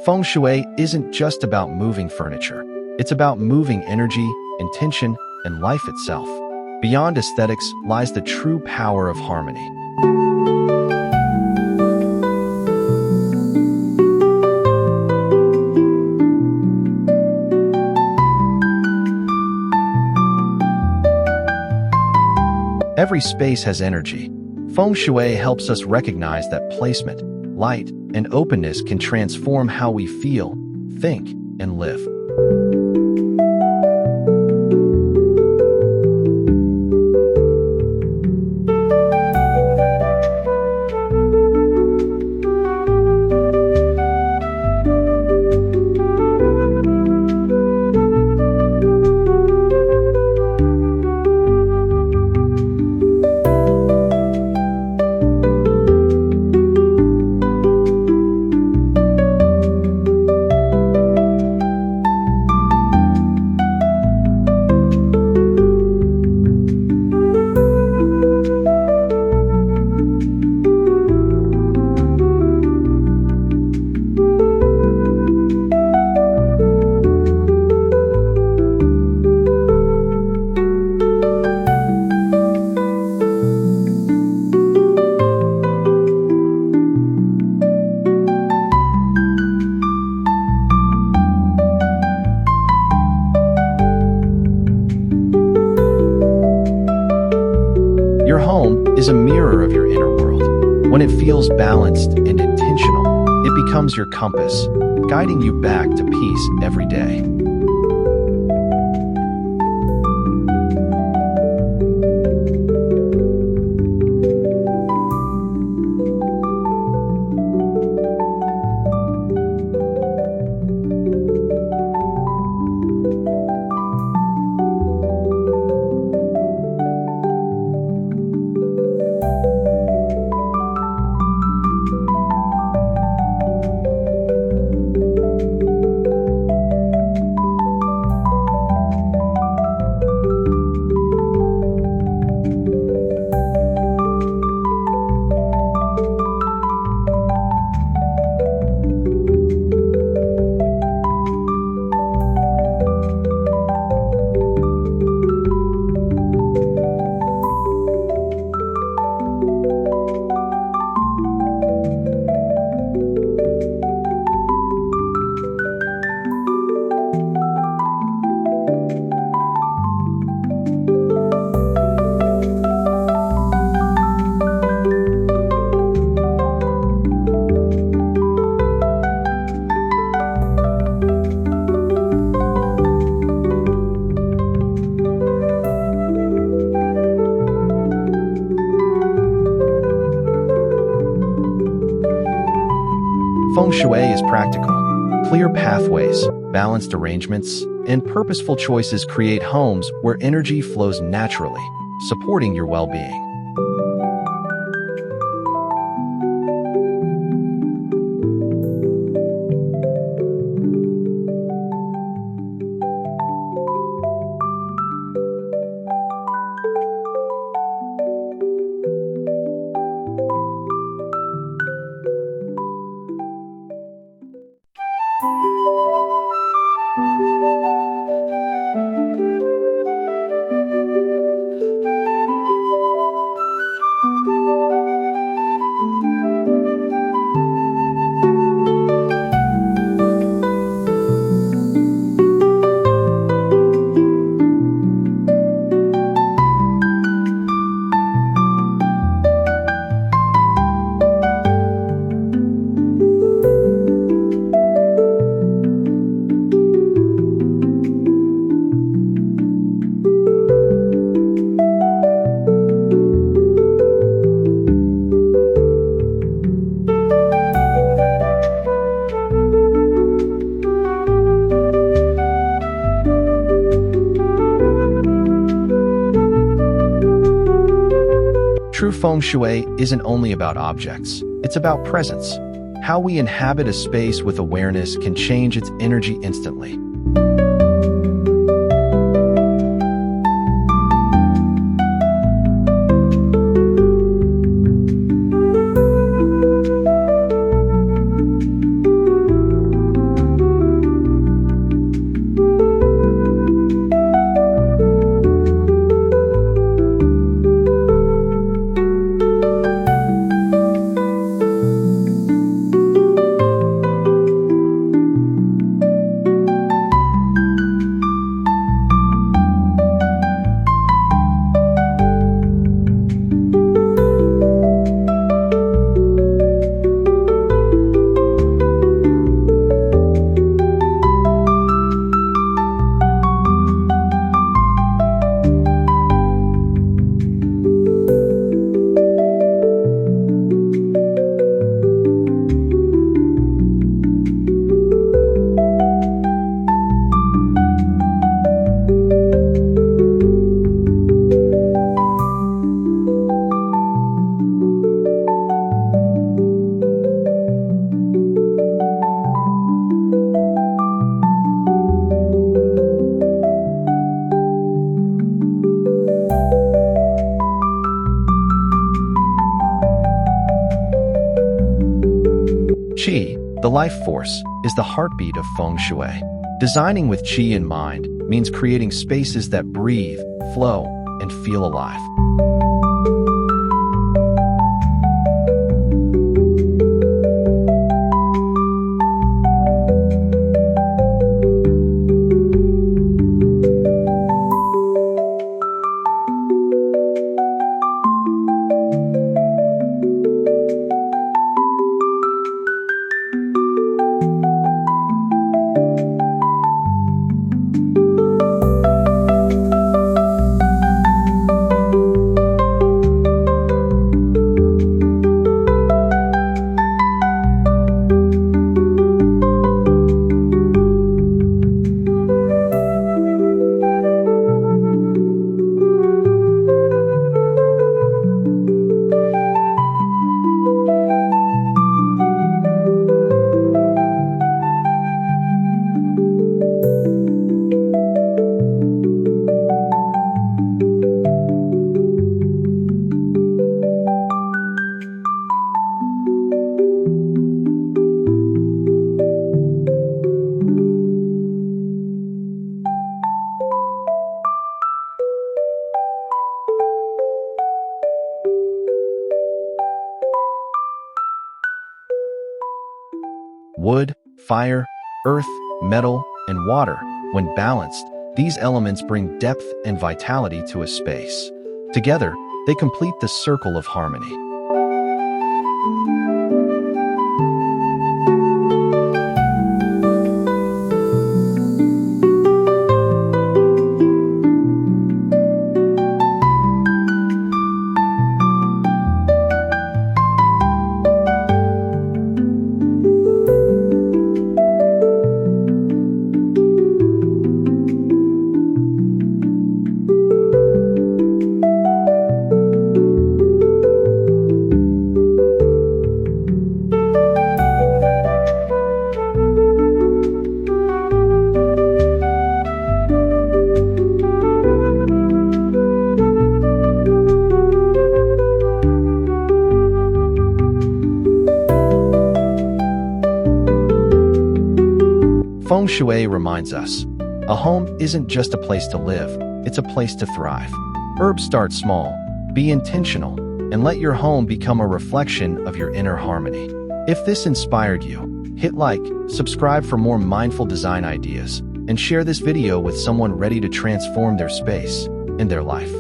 Feng Shui isn't just about moving furniture. It's about moving energy, intention, and life itself. Beyond aesthetics lies the true power of harmony. Every space has energy. Feng Shui helps us recognize that placement, light, and openness can transform how we feel, think, and live. Your home is a mirror of your inner world. When it feels balanced and intentional, it becomes your compass, guiding you back to peace every day. Feng Shui is practical. Clear pathways, balanced arrangements, and purposeful choices create homes where energy flows naturally, supporting your well-being. True Feng Shui isn't only about objects, it's about presence. How we inhabit a space with awareness can change its energy instantly. Qi, the life force, is the heartbeat of Feng Shui. Designing with Qi in mind means creating spaces that breathe, flow, and feel alive. Wood, fire, earth, metal, and water. When balanced, these elements bring depth and vitality to a space. Together, they complete the circle of harmony. Feng Shui reminds us, a home isn't just a place to live, it's a place to thrive. Start small, be intentional, and let your home become a reflection of your inner harmony. If this inspired you, hit like, subscribe for more mindful design ideas, and share this video with someone ready to transform their space and their life.